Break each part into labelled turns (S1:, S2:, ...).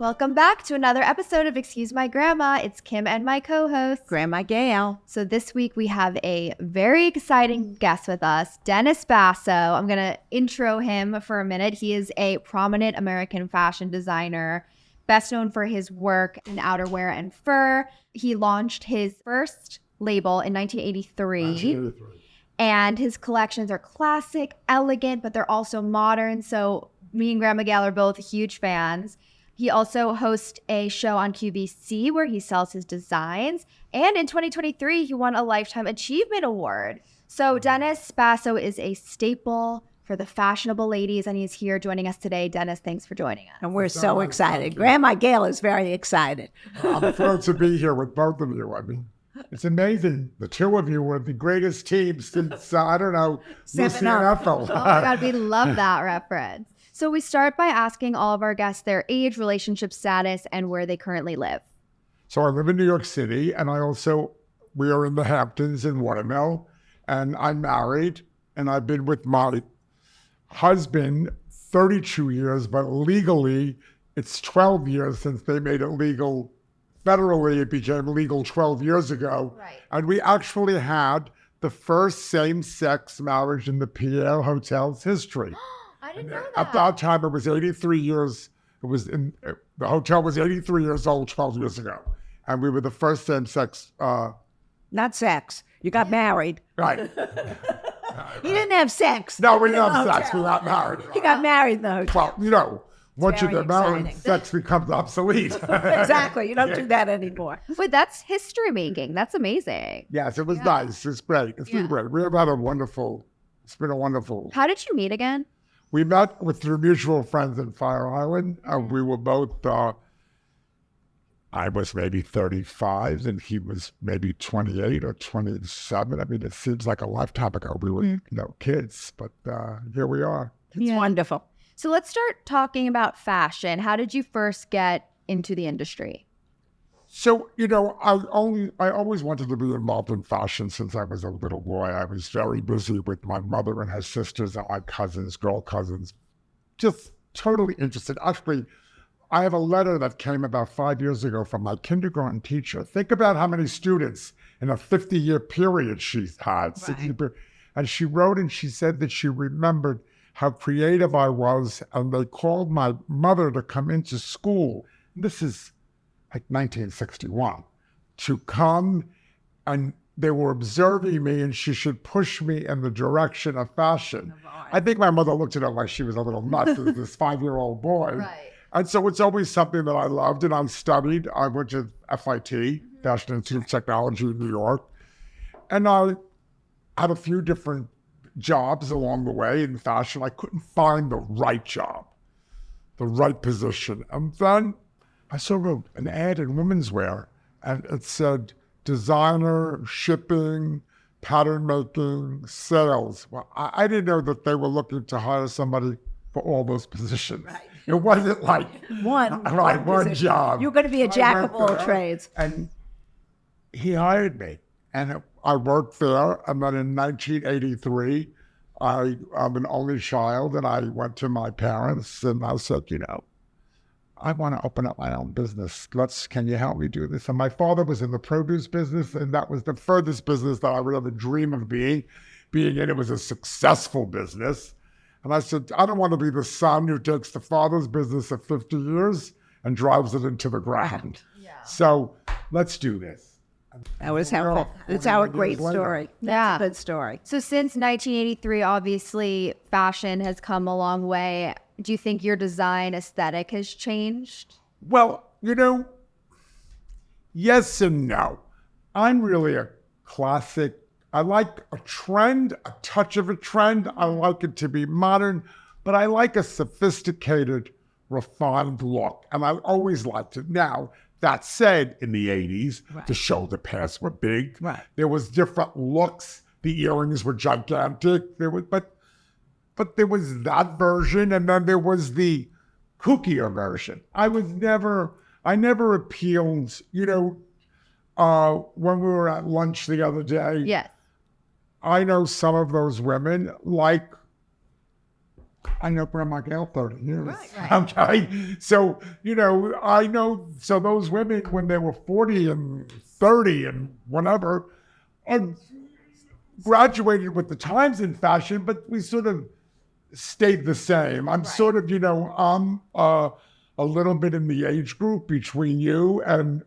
S1: Welcome back to another episode of Excuse My Grandma. It's Kim and my co-host,
S2: Grandma Gail.
S1: So this week we have a very exciting guest with us, Dennis Basso. I'm going to intro him for a minute. He is a prominent American fashion designer, best known for his work in outerwear and fur. He launched his first label in 1983. And his collections are classic, elegant, but they're also modern. So me and Grandma Gail are both huge fans. He also hosts a show on QVC where he sells his designs. And in 2023, he won a Lifetime Achievement Award. So Dennis Basso is a staple for the fashionable ladies, and he's here joining us today. Dennis, thanks for joining us.
S2: And we're so excited. Grandma Gail is very excited.
S3: I'm thrilled to be here with both of you. I mean, it's amazing. The two of you were the greatest team since, I don't know, Lucy and Ethel.
S1: Oh my God, we love that reference. So we start by asking all of our guests their age, relationship status, and where they currently live.
S3: So I live in New York City, and we are in the Hamptons in Watermill, and I'm married, and I've been with my husband 32 years, but legally it's 12 years since they made it legal. Federally, it became legal 12 years ago.
S1: Right.
S3: And we actually had the first same-sex marriage in the Pierre Hotel's history.
S1: I didn't know that.
S3: At that time, it was 83 years. The hotel was 83 years old 12 years ago. And we were the first same-sex.
S2: Not sex. You got married.
S3: Right.
S2: You didn't have sex.
S3: No, we didn't have sex. We got married.
S2: You got married in the hotel.
S3: Well, once you
S2: very
S3: get married,
S2: exciting.
S3: sex becomes obsolete.
S2: Exactly. You don't do that anymore.
S1: Wait, that's history making. That's amazing.
S3: Yes, it was nice. It's great. It's been great. It's been a wonderful.
S1: How did you meet again?
S3: We met through mutual friends in Fire Island. We were both, I was maybe 35 and he was maybe 28 or 27. I mean, it seems like a lifetime ago. We were, kids, but here we are.
S2: It's wonderful.
S1: So let's start talking about fashion. How did you first get into the industry?
S3: So, I always wanted to be involved in fashion since I was a little boy. I was very busy with my mother and her sisters and my cousins, girl cousins, just totally interested. Actually, I have a letter that came about 5 years ago from my kindergarten teacher. Think about how many students in a 50-year period she's had.
S2: Right.
S3: And she wrote and she said that she remembered how creative I was, and they called my mother to come into school. This is like 1961, to come, and they were observing me, and she should push me in the direction of fashion. I think my mother looked at her like she was a little nuts as this 5-year-old boy.
S1: Right.
S3: And so it's always something that I loved, and I studied. I went to FIT, Fashion Institute of Technology in New York, and I had a few different jobs along the way in fashion. I couldn't find the right job, the right position. And then I saw an ad in Women's Wear, and it said designer, shipping, pattern making, sales. Well, I didn't know that they were looking to hire somebody for all those positions. Right. It wasn't like
S2: one
S3: job.
S2: You're going to be a jack of all trades.
S3: And he hired me, and I worked there. And then in 1983, I'm an only child, and I went to my parents and I said, I want to open up my own business. Can you help me do this? And my father was in the produce business, and that was the furthest business that I would ever dream of being in. It was a successful business. And I said, I don't want to be the son who takes the father's business of 50 years and drives it into the ground. Yeah. So let's do this.
S2: That was helpful. It's our great story.
S1: Yeah.
S2: That's a good story.
S1: So since 1983, obviously, fashion has come a long way. Do you think your design aesthetic has changed?
S3: Well, yes and no. I'm really a classic. I like a trend, a touch of a trend. I like it to be modern, but I like a sophisticated, refined look. And I always liked it. Now, that said, in the 80s, the shoulder pads were big.
S2: Right.
S3: There was different looks. The earrings were gigantic. But there was that version, and then there was the kookier version. I never appealed, when we were at lunch the other day.
S1: Yes.
S3: I know some of those women like I know Grandma Gail 30 years.
S1: Right.
S3: Okay. So, I know, so those women, when they were 40 and 30 and whatever, and graduated with the times in fashion, but we sort of stayed the same. I'm sort of, I'm a little bit in the age group between you and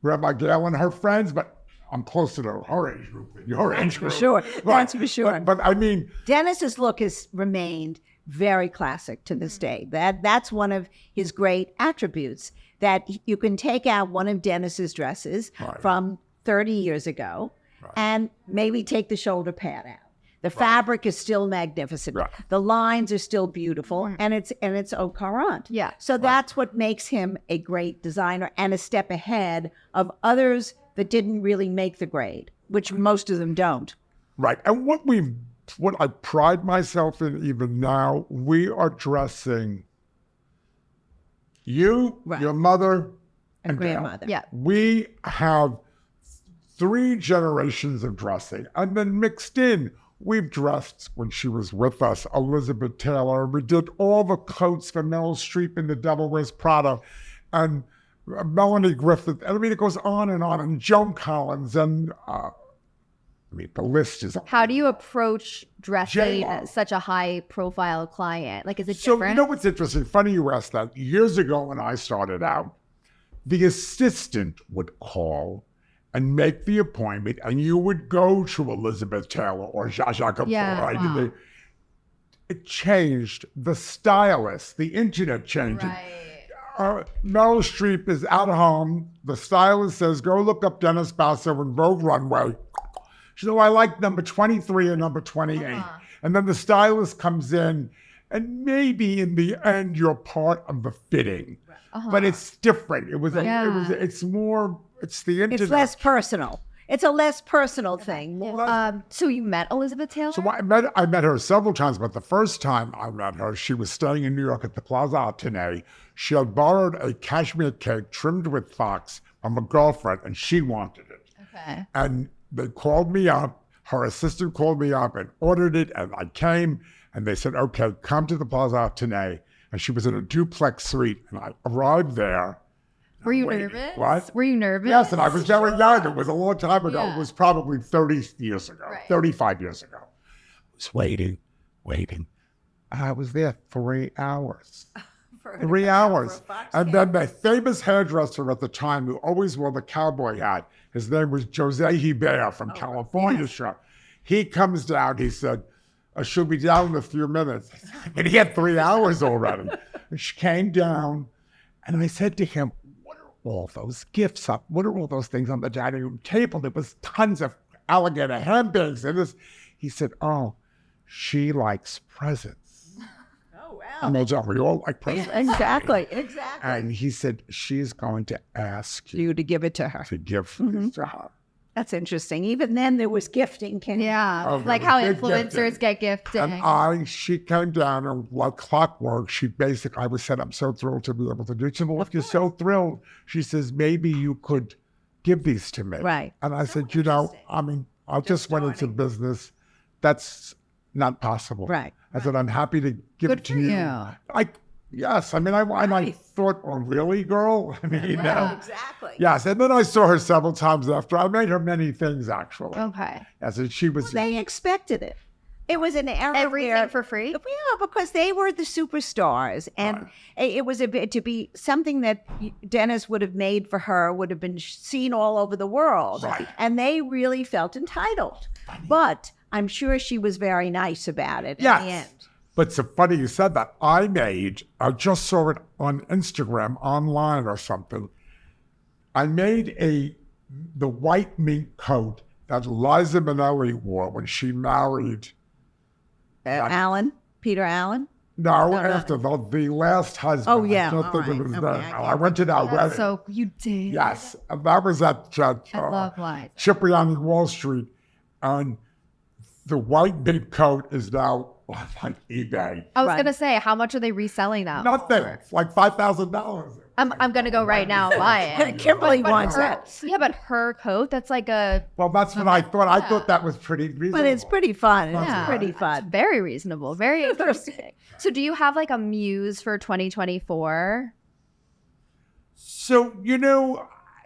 S3: Grandma Gail and her friends, but I'm closer to her age group than your age group.
S2: For sure.
S3: Right.
S2: That's for sure.
S3: But I mean,
S2: Dennis's look has remained very classic to this day. That's one of his great attributes, that you can take out one of Dennis's dresses from 30 years ago and maybe take the shoulder pad out. The fabric is still magnificent.
S3: Right.
S2: The lines are still beautiful, and it's au courant.
S1: Yeah.
S2: So that's what makes him a great designer and a step ahead of others that didn't really make the grade, which most of them don't.
S3: right. And what I pride myself in even now, we are dressing you, your mother, and Gail.
S2: Grandmother.
S1: Yeah.
S3: We have 3 generations of dressing, and then mixed in, we've dressed, when she was with us, Elizabeth Taylor. We did all the coats for Meryl Streep in The Devil Wears Prada, and Melanie Griffith. I mean, it goes on, and Joan Collins, and the list is.
S1: How do you approach dressing
S3: J-Lo.
S1: such a high-profile client? Like, is it
S3: So,
S1: different?
S3: you know what's interesting? Funny you asked that. Years ago when I started out, the assistant would call and make the appointment, and you would go to Elizabeth Taylor or Zsa Zsa Gabor.
S1: Yeah.
S3: It changed. The stylist, the internet changed it.
S1: Right.
S3: Meryl Streep is at home. The stylist says, go look up Dennis Basso and Vogue Runway. She said, I like number 23 and number 28. And then the stylist comes in, and maybe in the end, you're part of the fitting. But it's different. It's more, it's the internet.
S2: It's less personal. It's a less personal thing.
S1: So you met Elizabeth Taylor?
S3: So I met her several times, but the first time I met her, she was staying in New York at the Plaza Athénée. She had borrowed a cashmere cake trimmed with fox from a girlfriend, and she wanted it.
S1: Okay.
S3: And they called me up. Her assistant called me up and ordered it, and I came, and they said, okay, come to the Plaza Athénée. And she was in a duplex suite, and I arrived there.
S1: Were you nervous?
S3: What?
S1: Were you nervous?
S3: Yes, and I was very young. It was a long time ago.
S1: Yeah.
S3: It was probably 30 years ago,
S1: Right.
S3: 35 years ago. I was waiting. I was there 3 hours. 3 hours. And then the famous hairdresser at the time who always wore the cowboy hat, his name was Jose Hebert from California. Show. He comes down, he said, she'll be down in a few minutes. And he had 3 hours already. And she came down, and I said to him, all those gifts up. What are all those things on the dining room table? There was tons of alligator handbags in this. He said, oh, she likes presents.
S2: Oh, wow.
S3: And they we all like presents.
S2: Exactly.
S3: And he said, she's going to ask you
S2: You to give it to her.
S3: to give this to her.
S2: That's interesting. Even then, there was gifting.
S1: Yeah.
S3: Oh,
S1: like
S3: big
S1: how
S3: gifting.
S1: influencers get gifting.
S3: And she came down, and like clockwork, I said, I'm so thrilled to be able to do it. She said, well, if you're so thrilled, she says, maybe you could give these to me.
S2: Right.
S3: And I said, I just went into business. That's not possible.
S2: Right.
S3: I said, I'm happy to give
S1: Good
S3: it to
S1: for
S3: you.
S1: you.
S3: Yes. I mean, I thought, oh, really, girl? I mean,
S2: Exactly.
S3: yes. And then I saw her several times after. I made her many things, actually.
S1: Okay.
S3: Yes, and she was.
S2: They expected it. It was an era
S1: Everything
S2: where,
S1: for free?
S2: Yeah, because they were the superstars, and it was a bit to be something that Dennis would have made for her would have been seen all over the world,
S3: Right.
S2: and they really felt entitled. But I'm sure she was very nice about it
S3: Yes.
S2: in the end.
S3: But it's so funny you said that. I just saw it on Instagram, online or something. I made the white mink coat that Liza Minnelli wore when she married.
S2: Peter Allen.
S3: No, after the last husband.
S2: Oh, yeah.
S3: I don't
S2: All
S3: think
S2: right.
S3: it was
S2: Okay,
S3: that.
S2: I
S3: I went to that wedding.
S1: So you did.
S3: Yes, and that was at
S1: Love Lies.
S3: Cipriani Wall Street. And the white mink coat is now on eBay.
S1: I was
S2: Right.
S1: going to say, how much are they reselling that?
S3: Nothing. It's like $5,000.
S1: I'm gonna go right now and buy it.
S2: Kimberly
S1: But
S2: wants
S1: her-
S2: that.
S1: Yeah, but her coat, that's like a
S3: Well, that's what I thought. I thought that was pretty reasonable.
S2: But it's pretty fun.
S1: yeah,
S2: It's pretty
S1: it's
S2: fun.
S1: very reasonable, very interesting. So, do you have like a muse for 2024?
S3: So,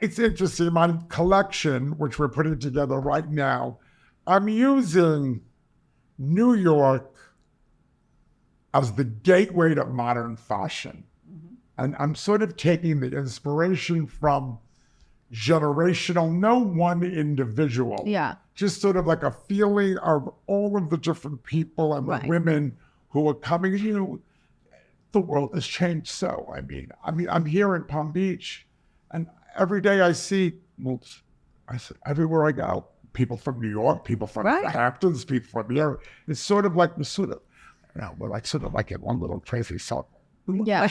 S3: it's interesting. My collection, which we're putting together right now, I'm using New York as the gateway to modern fashion. And I'm sort of taking the inspiration from generational, no one individual.
S1: Yeah.
S3: Just sort of like a feeling of all of the different people and
S2: Right.
S3: the women who are coming. The world has changed so. I mean, I'm here in Palm Beach, and every day I see, everywhere I go, people from New York, people from
S2: Right.
S3: the Hamptons, people from here. It's sort of like we're like sort of like in one little crazy circle.
S1: Yeah.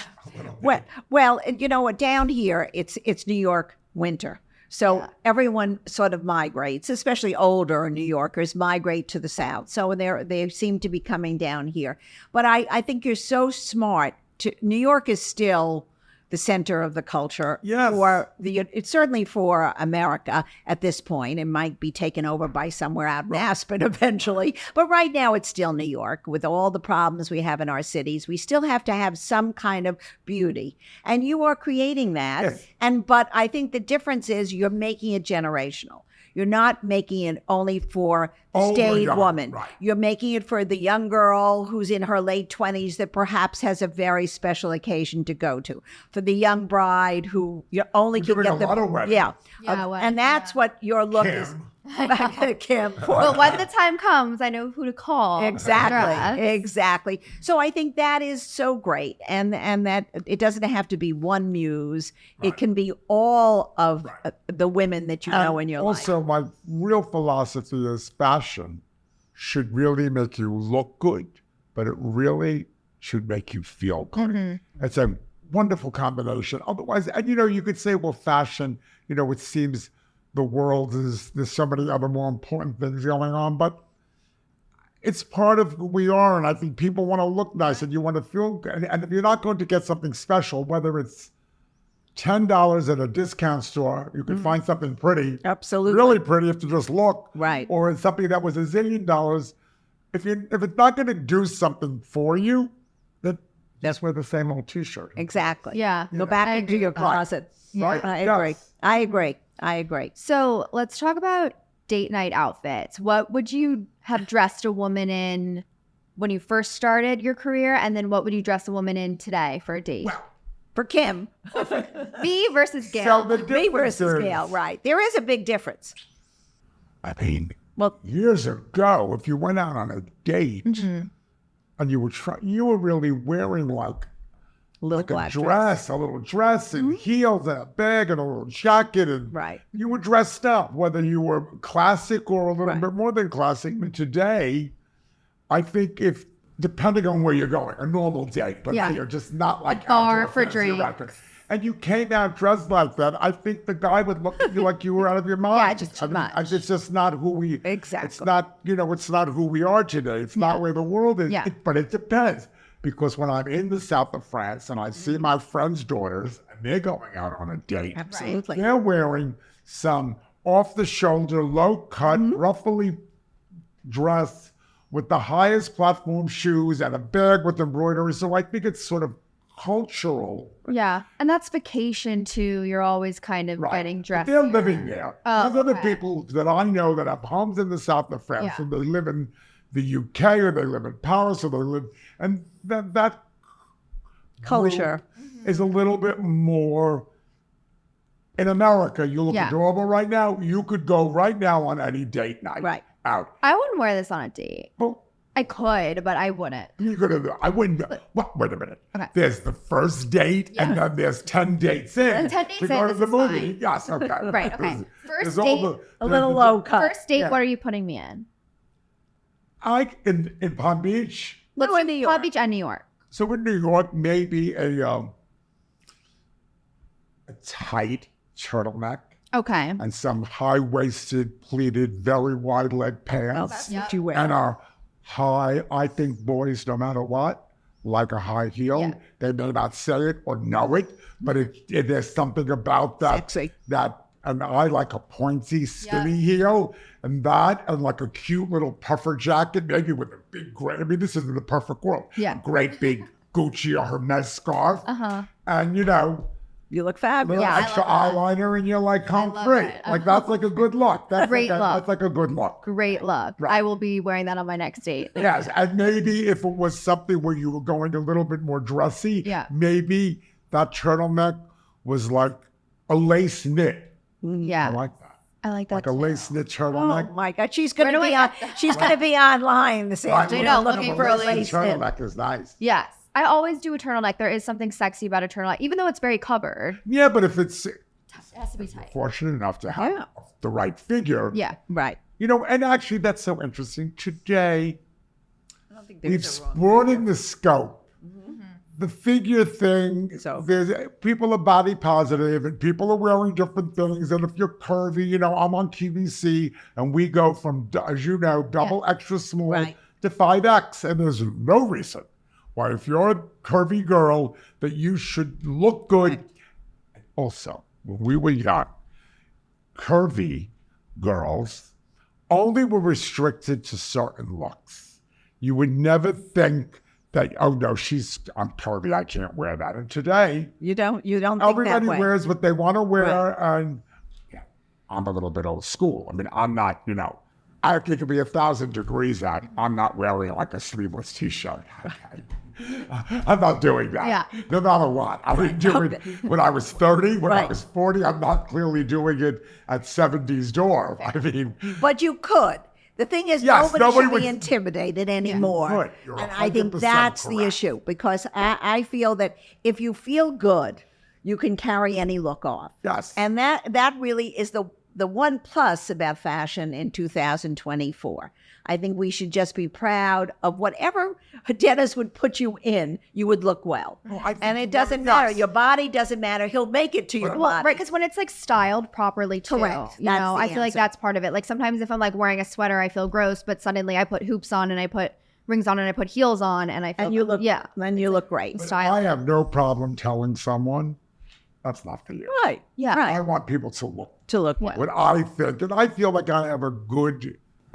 S2: Well, and you know what? Down here, it's New York winter. So everyone sort of migrates, especially older New Yorkers migrate to the South. So they seem to be coming down here. But I think you're so smart. New York is still the center of the culture.
S3: Yes.
S2: It's certainly for America at this point. It might be taken over by somewhere out in Aspen eventually. But right now it's still New York. With all the problems we have in our cities, we still have to have some kind of beauty. And you are creating that.
S3: Yes.
S2: But I think the difference is you're making it generational. You're not making it only for the
S3: Older
S2: staid
S3: young,
S2: woman.
S3: right.
S2: You're making it for the young girl who's in her late 20s that perhaps has a very special occasion to go to. For the young bride who you only
S3: We're
S2: can
S3: doing
S2: get
S3: a lot of weddings.
S2: Yeah.
S1: Yeah,
S2: And that's what your look is.
S3: Kim.
S2: Kim.
S1: Well, when the time comes, I know who to call.
S2: Exactly.
S1: Dress.
S2: Exactly. So I think that is so great. And that it doesn't have to be one muse. It can be all of the women that you know in your life.
S3: Also, my real philosophy is fashion should really make you look good, but it really should make you feel good. It's a wonderful combination. Otherwise, and you could say, well, fashion, it seems the world there's so many other more important things going on, but it's part of who we are. And I think people want to look nice and you want to feel good. And if you're not going to get something special, whether it's $10 at a discount store, you can find something pretty.
S2: Absolutely.
S3: Really pretty if you just look.
S2: Right.
S3: Or it's something that was $1 zillion. If it's not going to do something for you, that's wear the same old T-shirt.
S2: Exactly.
S1: Yeah.
S2: Go back
S1: I
S2: into
S1: agree
S2: your
S1: with that.
S2: closet.
S3: Right.
S2: I agree. I agree.
S1: So let's talk about date night outfits. What would you have dressed a woman in when you first started your career? And then what would you dress a woman in today for a date?
S3: Well,
S2: For Kim.
S1: Me versus Gail.
S3: so the
S2: Me
S3: difference
S2: versus
S3: is,
S2: Gail, right. There is a big difference.
S3: I mean,
S2: Well,
S3: years ago, if you went out on a date and you were really wearing like
S2: little
S3: a
S2: black
S3: dress, a little dress and heels and a bag and a little jacket. And
S2: Right.
S3: you were dressed up, whether you were classic or a little bit more than classic. But today, I think depending on where you're going, a normal date, but you're just not like
S1: bar
S3: outdoor
S1: for
S3: fancy
S1: drinks.
S3: restaurant, and you came out dressed like that, I think the guy would look at you like you were out of your mind.
S1: just too much.
S3: It's just not who we.
S2: Exactly.
S3: It's not. It's not who we are today. It's not where the world is.
S1: Yeah.
S3: But it depends. Because when I'm in the south of France and I see my friends' daughters and they're going out on a date,
S2: Absolutely.
S3: they're wearing some off-the-shoulder, low-cut, ruffly dress with the highest platform shoes and a bag with embroidery. So I think it's sort of cultural.
S1: Yeah. And that's vacation too. You're always kind of
S3: Right.
S1: getting
S3: But
S1: dressed.
S3: they're living there.
S1: Oh,
S3: There's other
S1: okay.
S3: people that I know that have homes in the south of France
S1: Yeah.
S3: and they live in the UK or they live in Paris or they live, and that
S2: Culture.
S3: is a little bit more. In America, you look
S1: Yeah.
S3: adorable right now. You could go right now on any date night.
S2: Right.
S3: Out.
S1: I wouldn't wear this on a date.
S3: Well,
S1: I could, but I wouldn't.
S3: you could have. I wouldn't. Well, wait a minute.
S1: Okay.
S3: There's the first date, and then there's 10 dates in.
S1: And 10 dates
S3: to
S1: in,
S3: go to
S1: this
S3: the
S1: is
S3: movie.
S1: fine.
S3: Yes. Okay.
S1: Right, okay.
S3: There's-
S1: First
S3: there's all
S1: date,
S2: A little low cut.
S1: First date,
S3: Yeah.
S1: what are you putting me in?
S3: In Palm Beach.
S1: Let's
S2: No,
S1: do
S2: in New
S1: Palm
S2: York.
S1: Beach and New York.
S3: So in New York, maybe a tight turtleneck
S1: Okay.
S3: and some high-waisted, pleated, very wide-leg
S2: Well,
S3: pants,
S2: that's what you wear.
S3: and our high. I think boys, no matter what, like a high heel.
S1: Yeah.
S3: They may not say it or know it, but there's something about that.
S2: Sexy.
S3: And I like a pointy, skinny heel, and that, and like a cute little puffer jacket, maybe with a big gray. I mean, this is the perfect world.
S1: Yeah.
S3: Great big Gucci or Hermes scarf. And,
S2: You look fabulous.
S1: Yeah, I
S3: extra eyeliner, and you're like home free. Like that's like a good look. That's
S1: Great
S3: like
S1: look.
S3: That's like a good look.
S1: Great look.
S3: Right.
S1: I will be wearing that on my next date.
S3: Yes, and maybe if it was something where you were going a little bit more dressy,
S1: Yeah.
S3: maybe that turtleneck was like a lace knit.
S1: Yeah.
S3: I like that.
S1: I like that
S3: Like a
S1: too.
S3: lace knit
S2: Oh
S3: turtleneck.
S2: my God, she's going
S1: Where
S2: to
S1: do
S2: be
S1: I
S2: on.
S1: get that?
S2: She's going to be online this afternoon.
S1: know,
S2: looking
S1: looking
S2: for
S1: for
S2: a
S1: a
S2: lace knit.
S3: turtleneck is nice.
S1: Yes. I always do a turtleneck. There is something sexy about a turtleneck, even though it's very covered.
S3: Yeah, but if it's
S1: It has to be tight.
S3: fortunate enough to have
S2: Yeah.
S3: the right figure,
S1: Yeah.
S2: Right.
S3: and actually that's so interesting. Today,
S2: I don't think
S3: we've broadened the scope. The figure thing,
S2: So-
S3: there's people are body positive and people are wearing different things. And if you're curvy, I'm on QVC and we go from, as you know, double extra small
S2: Right.
S3: to 5X. And there's no reason why, if you're a curvy girl, that you should look good. Also, when we were young, curvy girls only were restricted to certain looks. You would never think that, oh no, I'm curvy, I can't wear that. And today,
S2: You don't think
S3: everybody
S2: that way.
S3: wears what they want to wear. And I'm a little bit old school. I mean, I'm not, I think it could be 1,000 degrees out. I'm not wearing like a sleeveless t-shirt. Okay. I'm not doing that.
S1: Yeah.
S3: No matter what. I was doing it when I was 30, when I
S2: Right.
S3: was 40. I'm not clearly doing it at 70's door. I mean,
S2: But you could. The thing is,
S3: Yes,
S2: nobody
S3: nobody
S2: should
S3: would-
S2: be intimidated anymore.
S3: Right. You're
S2: And I think
S3: 100%
S2: that's the
S3: correct.
S2: issue, because I feel that if you feel good, you can carry any look off.
S3: Yes.
S2: And that really is the one plus about fashion in 2024. I think we should just be proud of whatever Dennis would put you in, you would look well.
S3: I think
S2: And it
S3: you
S2: doesn't
S3: would,
S2: matter.
S3: yes.
S2: Your body doesn't matter. He'll make it to your
S1: Well,
S2: body.
S1: right, because when it's like styled properly too,
S2: Correct.
S1: you
S2: That's
S1: know,
S2: the
S1: I feel like
S2: answer.
S1: that's part of it. Like sometimes if I'm like wearing a sweater, I feel gross, but suddenly I put hoops on and I put rings on and I put heels on and I feel
S2: And you look,
S1: yeah,
S2: then you look great.
S1: style.
S3: I have no problem telling someone that's not for you.
S2: Right.
S1: Yeah.
S2: Right.
S3: I want people to look
S2: To look well.
S3: what I think, and I feel like I have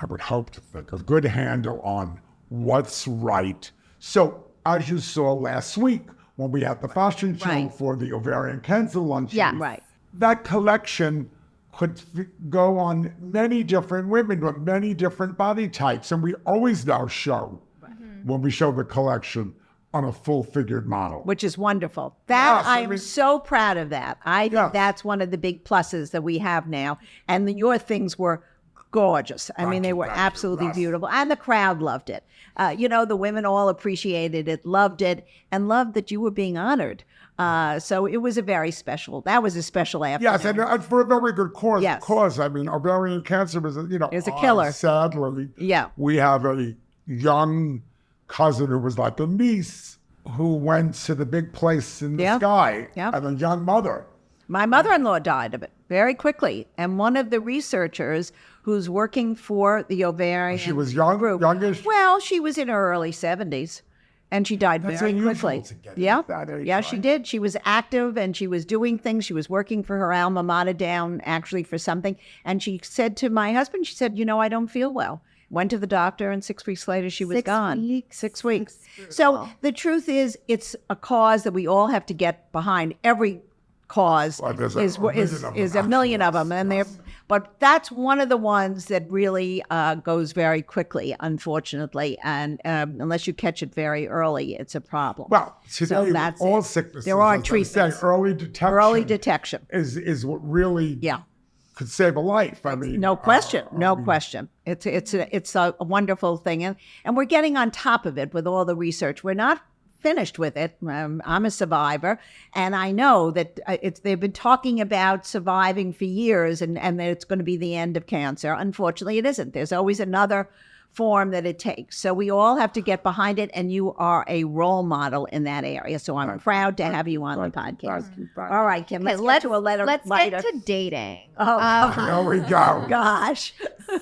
S3: I would hope to think, a good handle on what's right. So, as you saw last week when we had the fashion show
S2: Right.
S3: for the ovarian cancer luncheon,
S1: Yeah.
S2: Right.
S3: that collection could go on many different women with many different body types, and we always now show when we show the collection on a full-figured model.
S2: Which is wonderful. That
S3: Yes, I
S2: I'm
S3: mean-
S2: so proud of that. I think
S3: Yes.
S2: that's one of the big pluses that we have now. And your things were gorgeous. I mean, they were
S3: thank you.
S2: absolutely
S3: Yes.
S2: beautiful. And the crowd loved it. The women all appreciated it, loved it, and loved that you were being honored. So it was that was a special afternoon.
S3: Yes, and for a very good cause.
S2: Yes.
S3: Cause, I mean, ovarian cancer is,
S2: It's a killer.
S3: Sadly,
S2: Yeah.
S3: we have a young cousin who was like a niece who went to the big place in the
S2: Yeah.
S3: sky,
S2: Yeah.
S3: and a young mother.
S2: My mother-in-law died of it very quickly. And one of the researchers who's working for the ovarian
S3: She was young,
S2: group,
S3: youngish.
S2: well, she was in her early 70s, and she died
S3: That's
S2: very
S3: unusual
S2: quickly.
S3: to get
S2: Yeah,
S3: at that age,
S2: yeah, she
S3: right?
S2: did. She was active, and she was doing things. She was working for her alma mater down, actually, for something. And she said to my husband, she said, I don't feel well. Went to the doctor, and 6 weeks later, she was
S1: 6
S2: gone.
S1: weeks?
S2: 6 weeks.
S1: That's
S2: So
S1: brutal.
S2: the truth is, it's a cause that we all have to get behind. Every cause
S3: Well, there's a
S2: is
S3: million of them,
S2: a million of them, and
S3: yes,
S2: but that's one of the ones that really goes very quickly, unfortunately, and unless you catch it very early, it's a problem.
S3: Well, today,
S2: that's
S3: all
S2: it.
S3: sicknesses,
S2: There are
S3: as I say,
S2: treatments.
S3: early detection,
S2: Early detection,
S3: is what really
S2: yeah,
S3: could save a life. I mean,
S2: no question, no question. It's a wonderful thing, and we're getting on top of it with all the research. We're not finished with it. I'm a survivor, and I know that they've been talking about surviving for years, and that it's going to be the end of cancer. Unfortunately, it isn't. There's always another form that it takes. So we all have to get behind it, and you are a role model in that area. So I'm proud to have you on the podcast.
S3: Thank you.
S2: All right, Kim,
S1: Okay,
S2: let's get to a letter
S1: let's
S2: lighter.
S1: get to dating.
S2: Oh,
S3: There we go.
S2: gosh.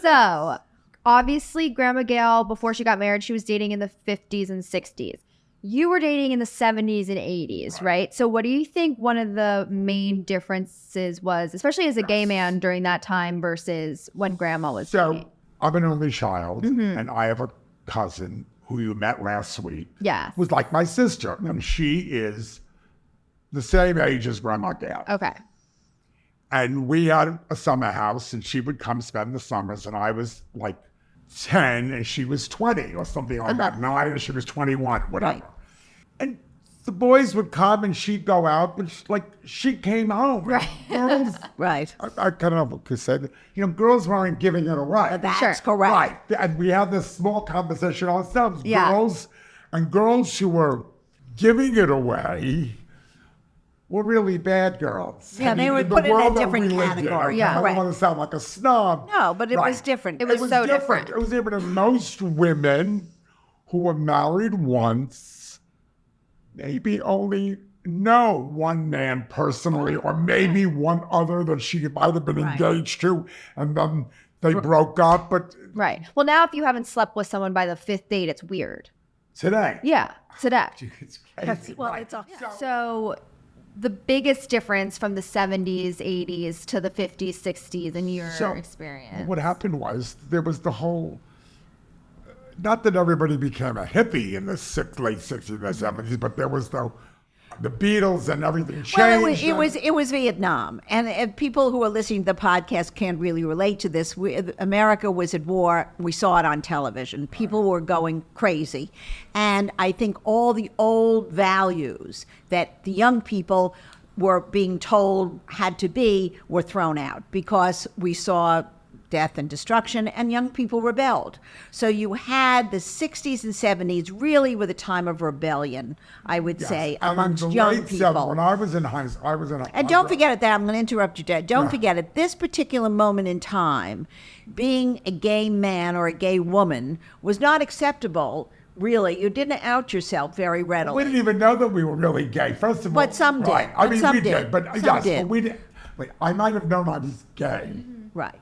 S1: So, obviously, Grandma Gail, before she got married, she was dating in the 50s and 60s. You were dating in the 70s and 80s, right? So what do you think one of the main differences was, especially as a gay man during that time versus when grandma was dating?
S3: So I'm an only child, and I have a cousin who you met last week.
S1: Yes.
S3: Was like my sister, and she is the same age as Grandma Gail.
S1: Okay.
S3: And we had a summer house, and she would come spend the summers, and I was like 10, and she was 20 or something like that. 9, and she was 21, whatever.
S2: Right.
S3: And the boys would come, and she'd go out, but she came home.
S1: Right.
S3: Girls,
S2: Right.
S3: I kind of could say that, girls weren't giving it away.
S2: That's
S1: Sure.
S2: correct.
S3: Right. And we had this small conversation ourselves.
S1: Yeah.
S3: Girls who were giving it away were really bad girls.
S2: Yeah, they were
S3: the
S2: put in a
S3: world that
S2: different
S3: we lived in,
S2: category.
S3: okay?
S1: Yeah.
S3: I don't
S2: Right.
S3: want to sound like a snob.
S2: No, but it was
S3: Right.
S2: different.
S1: It was so different.
S3: It was different. And most women who were married once maybe only know one man personally, or maybe one other that she might have been
S2: Right.
S3: engaged to, and then they broke up. But
S1: Right. Well, now if you haven't slept with someone by the 5th date, it's weird.
S3: today,
S1: Yeah. Today.
S3: it's crazy.
S2: Well,
S3: Right.
S2: it's all.
S1: So the biggest difference from the 70s, 80s to the 50s, 60s in your
S3: So,
S1: experience.
S3: What happened was there was the whole. Not that everybody became a hippie in the late 60s and 70s, but there was the Beatles and everything changed.
S2: Well, it was Vietnam, and people who are listening to the podcast can't really relate to this. America was at war. We saw it on television. People were going crazy, and I think all the old values that the young people were being told had to be were thrown out because we saw death and destruction, and young people rebelled. So you had the 60s and 70s really were the time of rebellion, I would say,
S3: And in
S2: amongst
S3: the
S2: young
S3: late 70s,
S2: people.
S3: when I was in high school,
S2: And don't forget at that, I'm going to interrupt you, Dad. Don't
S3: Yeah.
S2: forget at this particular moment in time, being a gay man or a gay woman was not acceptable. Really, you didn't out yourself very
S3: We
S2: readily.
S3: didn't even know that we were really gay. First of all,
S2: But some did.
S3: Right. I
S2: But
S3: mean,
S2: some
S3: we
S2: did.
S3: did, but
S2: Some
S3: yes,
S2: did.
S3: but we didn't. Wait, I might have known I was gay.
S2: Right.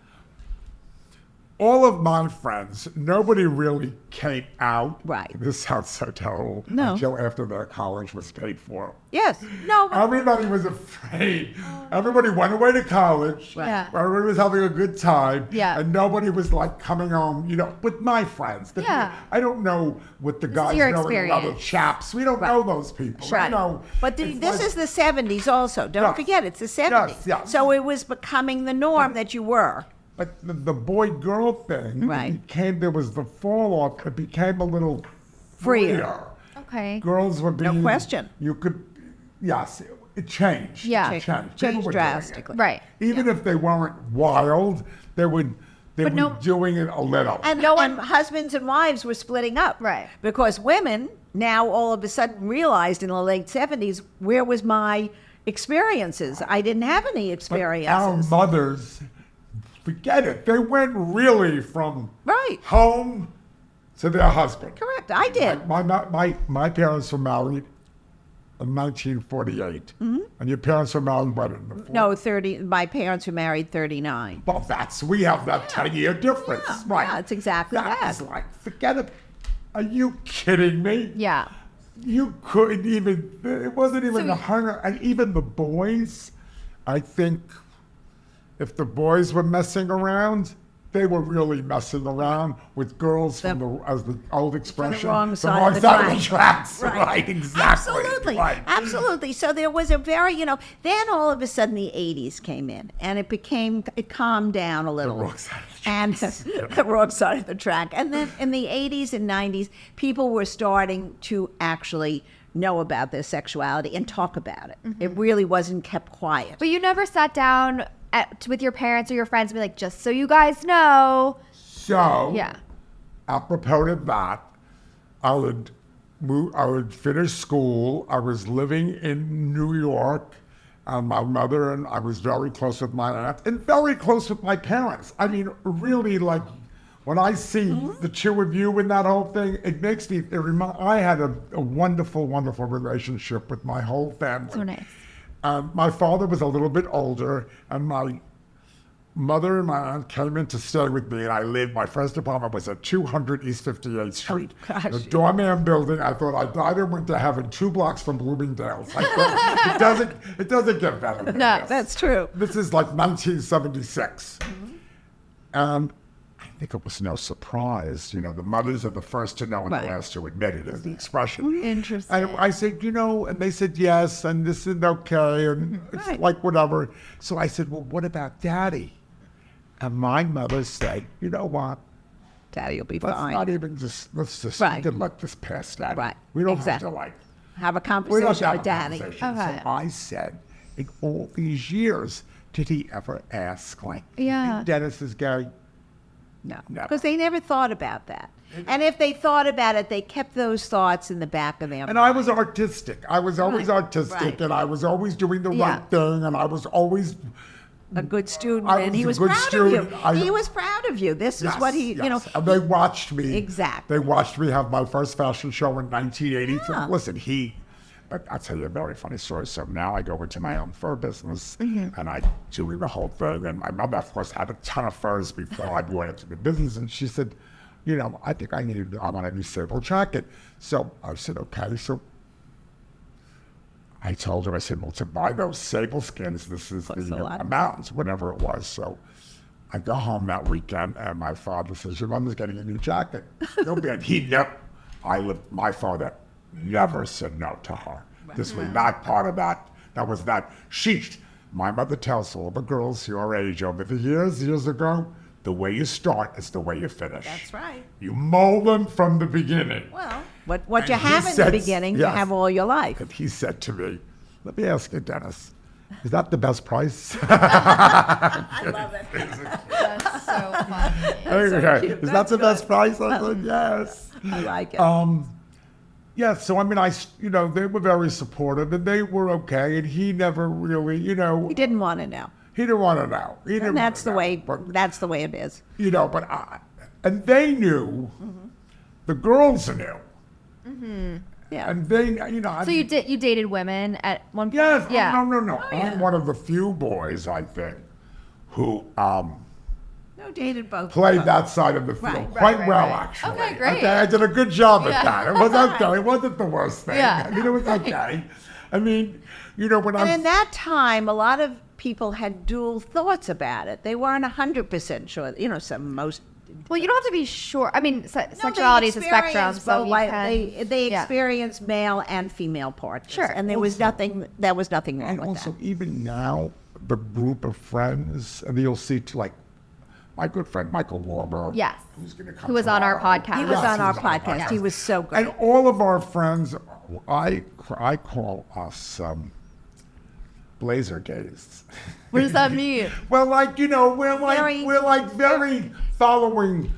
S3: All of my friends, nobody really came out.
S2: Right.
S3: This sounds so terrible.
S2: No.
S3: Until after their college was paid for.
S2: Yes. No. But
S3: Everybody was afraid. Everybody went away to college.
S1: Right. Yeah.
S3: Everybody was having a good time.
S1: Yeah.
S3: And nobody was like coming home, with my friends.
S1: Yeah.
S3: I don't know what the guys
S1: your
S3: know in other
S1: experience.
S3: chaps. We don't know those people.
S2: Right.
S3: You know,
S2: But
S3: it's
S2: this
S3: like-
S2: is the 70s also. Don't
S3: Yes.
S2: forget, it's the 70s.
S3: yes.
S2: So it was becoming the norm that you were.
S3: But the boy-girl thing
S2: Right.
S3: there was the fall off. It became a little
S2: Freer.
S1: Okay.
S3: Girls were being.
S2: question.
S3: You could, yes, it changed.
S1: Yeah.
S3: It changed. People
S2: Changed
S3: were doing it.
S2: drastically.
S1: Right.
S3: Even if they weren't wild, they were
S1: no-
S3: doing it a little.
S2: And, and husbands and wives were splitting up.
S1: Right.
S2: Because women now all of a sudden realized in the late 70s, where was my experiences? I didn't have any
S3: But our
S2: experiences.
S3: mothers, forget it. They went really from
S2: Right.
S3: home to their husband.
S2: Correct. I did.
S3: My parents were married in 1948. And your parents were married what, in the 40s?
S2: No, 30. My parents were married 39.
S3: Well, we have that 10-year difference.
S2: Yeah,
S3: right.
S2: yeah, it's exactly that.
S3: was like, forget it. Are you kidding me?
S1: Yeah.
S3: You couldn't even, it wasn't even the hunger. And even the boys, I think if the boys were messing around, they were really messing around with girls from as the old expression,
S2: wrong
S3: the
S2: side
S3: wrong
S2: of the
S3: side of the
S2: tracks.
S3: tracks. Right, exactly.
S2: Absolutely.
S3: Right.
S2: Absolutely. So there was a very, then all of a sudden the 80s came in and it calmed down a little.
S3: wrong side of the
S2: And the wrong side of the track. And then in the 80s and 90s, people were starting to actually know about their sexuality and talk about it. It really wasn't kept quiet.
S1: But you never sat down with your parents or your friends and be like, just so you guys know.
S3: So,
S1: Yeah.
S3: apropos of that, I would finish school. I was living in New York, and my mother and I was very close with my aunt and very close with my parents. I mean, really, like, when I see the two of you in that whole thing, it makes me, I had a wonderful, wonderful relationship with my whole family.
S1: So nice.
S3: My father was a little bit older, and my mother and my aunt came in to stay with me, and my first apartment was at 200 East 58th Street.
S2: gosh.
S3: The doorman building. I thought I died and went to heaven 2 blocks from Bloomingdale's. I thought, it doesn't get better than
S1: No,
S3: this.
S2: That's true.
S3: This is like 1976. And I think it was no surprise. The mothers are the first to know and
S2: Right.
S3: the last to admit it, is the expression.
S1: Interesting.
S3: And I said, and they said yes, and this is okay, and it's
S2: Right.
S3: like whatever. So I said, well, what about Daddy? And my mother said, you know what?
S2: Daddy will be
S3: Let's
S2: fine.
S3: not even let's just
S2: Right.
S3: let this pass, Daddy.
S2: Right.
S3: We don't
S2: Exactly.
S3: have to
S2: Have a
S3: we don't have
S2: conversation
S3: to have
S2: with
S3: a
S2: Daddy.
S3: conversation.
S1: Okay.
S3: So I said, in all these years, did he ever ask, like,
S1: Yeah.
S3: Dennis is Gary?
S2: No,
S3: Never.
S2: because they never thought about that. And if they thought about it, they kept those thoughts in the back of their mind.
S3: And I was artistic. I was always
S2: Right,
S3: artistic,
S2: right.
S3: and I was always doing the
S1: Yeah.
S3: right thing, and I was always
S2: a good student,
S3: I
S2: and he
S3: was
S2: was
S3: a good
S2: proud
S3: student.
S2: of you. He was proud of you. This is what he,
S3: yes. And they watched me.
S2: Exactly.
S3: They watched me have my first fashion show in 1983.
S2: Yeah.
S3: Listen, but I'll tell you a very funny story. So now I go into my own fur business,
S2: Mm-hmm.
S3: and I do the whole thing. And my mother, of course, had a ton of furs before I went into the business. And she said, I think I want a new sable jacket. So I said, okay. So I told her, I said, well, to buy those sable skins, this is
S2: Costs a
S3: the
S2: lot.
S3: amount, whatever it was. So I go home that weekend, and my father says, your mother's getting a new jacket. No bad. My father never said no to her. This was not part of that. That was that. My mother tells all the girls your age over the years ago, the way you start is the way you finish.
S2: That's right.
S3: You mold them from the beginning.
S2: Well, what
S3: And
S2: you
S3: he
S2: have in
S3: said-
S2: the beginning, you
S3: yes.
S2: have all your life.
S3: And he said to me, let me ask you, Dennis, is that the best price?
S2: I love it.
S1: That's so funny.
S3: Okay.
S2: cute.
S3: Is that
S2: That's
S3: the best
S2: good.
S3: price? I said, yes.
S2: I like it.
S3: Yeah, so I mean, they were very supportive, and they were okay, and he never really,
S2: He didn't want to know.
S3: he didn't want to know. He didn't
S2: And that's the
S3: wanna know.
S2: way.
S3: But,
S2: That's the way it is.
S3: and they knew, the girls knew,
S2: Yeah.
S3: and they,
S1: So you dated women at one point?
S3: yes,
S1: Yeah.
S3: no. I'm one of the few boys, I think, who
S2: No, dated both.
S3: played that side of the field
S2: Right,
S3: quite
S1: right,
S3: well,
S1: right.
S3: actually.
S1: Okay, great.
S3: Okay, I did a good job
S1: Yeah.
S3: at that. It was okay. It wasn't the worst thing.
S1: Yeah.
S3: I mean, it was okay. I mean, when
S2: And in that time, a lot of people had dual thoughts about it. They weren't 100% sure. Most.
S1: Well, you don't have to be sure. I mean,
S2: No,
S1: sexuality is a
S2: they
S1: spectrum,
S2: experienced
S1: so
S2: both,
S1: you
S2: like,
S1: can.
S2: they
S1: yeah.
S2: experienced male and female partners.
S1: Sure.
S2: And there was nothing. There was nothing wrong
S3: And
S2: with
S3: also,
S2: that.
S3: even now, the group of friends, and you'll see, my good friend Michael Warburg.
S1: Yes.
S3: Who's gonna come
S1: Who was on our
S3: tomorrow.
S1: podcast.
S2: He was
S3: Yes,
S2: on our
S3: the
S2: podcast. He was so great.
S3: And all of our friends, I call us blazer gays.
S1: What does that mean?
S3: Well, we're like very following